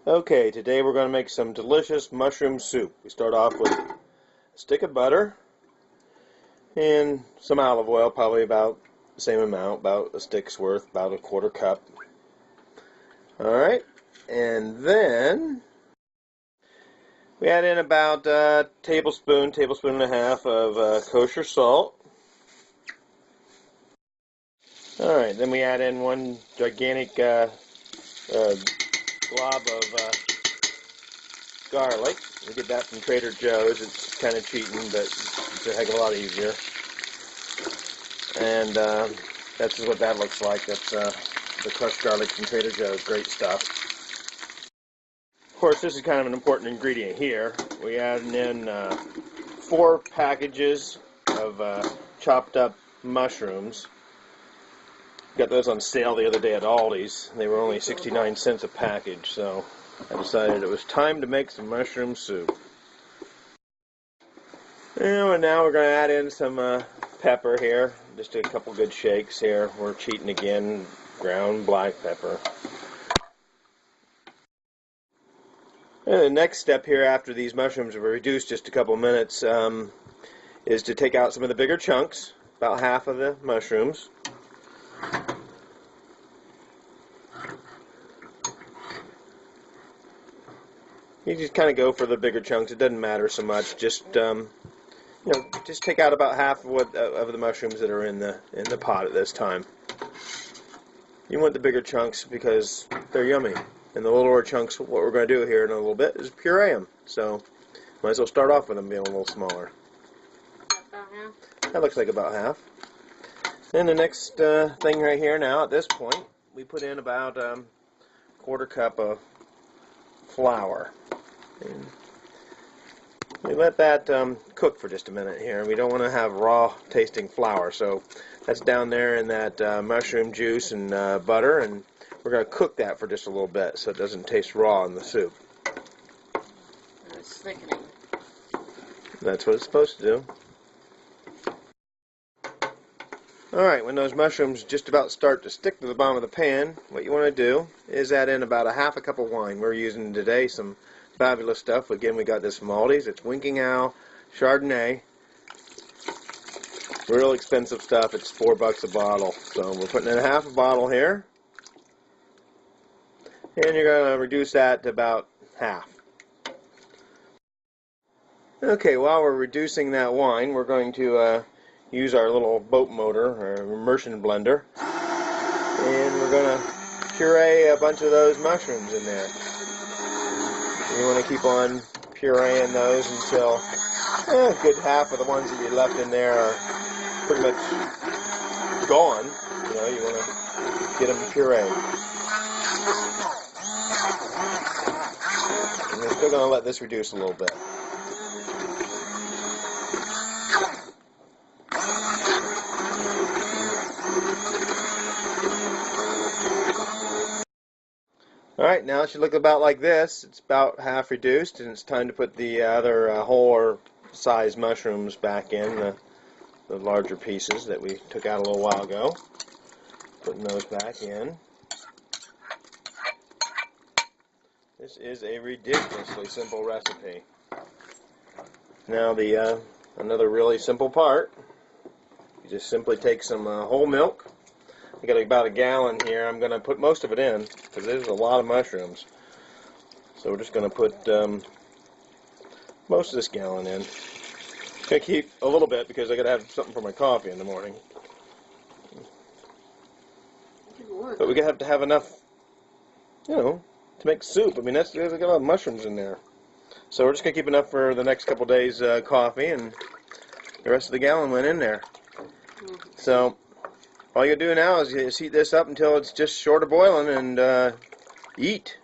Okay, today we're going to make some delicious mushroom soup. We start off with a stick of butter and some olive oil, probably about the same amount, about a stick's worth, about a quarter cup. Alright, and then we add in about a tablespoon and a half of kosher salt. Alright, then we add in one gigantic glob of garlic. We get that from Trader Joe's. It's kind of cheating, but it's a heck of a lot easier. And that's what that looks like. That's the crushed garlic from Trader Joe's. Great stuff. Of course, this is kind of an important ingredient here. We add in 4 packages of chopped up mushrooms. Got those on sale the other day at Aldi's. They were only 69 cents a package, so I decided it was time to make some mushroom soup. And now we're going to add in some pepper here. Just a couple good shakes here. We're cheating again. Ground black pepper. And the next step here after these mushrooms are reduced just a couple minutes is to take out some of the bigger chunks, about half of the mushrooms. You just kind of go for the bigger chunks. It doesn't matter so much. Just just take out about half of the mushrooms that are in the pot at this time. You want the bigger chunks because they're yummy, and the littler chunks, what we're going to do here in a little bit is puree them. So might as well start off with them being a little smaller. About half? That looks like about half. And the next thing right here now, at this point, we put in about quarter cup of flour. And we let that cook for just a minute here. We don't want to have raw tasting flour, so that's down there in that mushroom juice and butter, and we're going to cook that for just a little bit so it doesn't taste raw in the soup. And it's thickening. That's what it's supposed to do. Alright, when those mushrooms just about start to stick to the bottom of the pan, what you want to do is add in about a half a cup of wine. We're using today some fabulous stuff. Again, we got this from Aldi's. It's Winking Owl Chardonnay. Real expensive stuff. It's $4 a bottle. So we're putting in half a bottle here. And you're going to reduce that to about half. Okay, while we're reducing that wine, we're going to use our little boat motor, or immersion blender. And we're going to puree a bunch of those mushrooms in there. You want to keep on pureeing those until a good half of the ones that you left in there are pretty much gone. You want to get them pureed. And we're still going to let this reduce a little bit. Alright, now it should look about like this. It's about half reduced, and it's time to put the other whole size mushrooms back in, the larger pieces that we took out a little while ago. Putting those back in. This is a ridiculously simple recipe. Now another really simple part. You just simply take some whole milk. I got about a gallon here. I'm going to put most of it in because there's a lot of mushrooms. So we're just going to put most of this gallon in. I'm going to keep a little bit because I got to have something for my coffee in the morning. But we have to have enough, to make soup. I mean, there's got a lot of mushrooms in there. So we're just going to keep enough for the next couple days' coffee, and the rest of the gallon went in there. So all you do now is heat this up until it's just short of boiling and eat.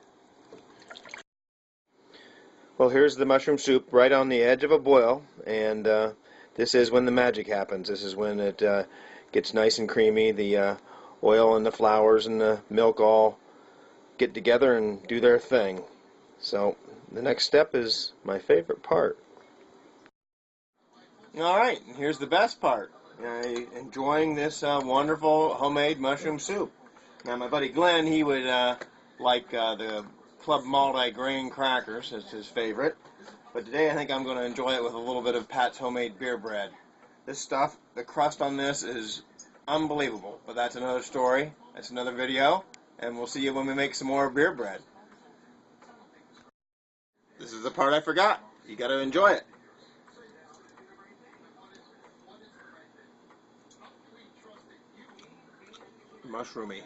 Well, here's the mushroom soup right on the edge of a boil, and this is when the magic happens. This is when it gets nice and creamy. The oil and the flours and the milk all get together and do their thing. So the next step is my favorite part. Alright, here's the best part. Enjoying this wonderful homemade mushroom soup. Now my buddy Glenn, he would like the Club multi-grain crackers. It's his favorite. But today I think I'm going to enjoy it with a little bit of Pat's homemade beer bread. This stuff, the crust on this is unbelievable. But that's another story. That's another video. And we'll see you when we make some more beer bread. This is the part I forgot. You got to enjoy it. Mushroomy.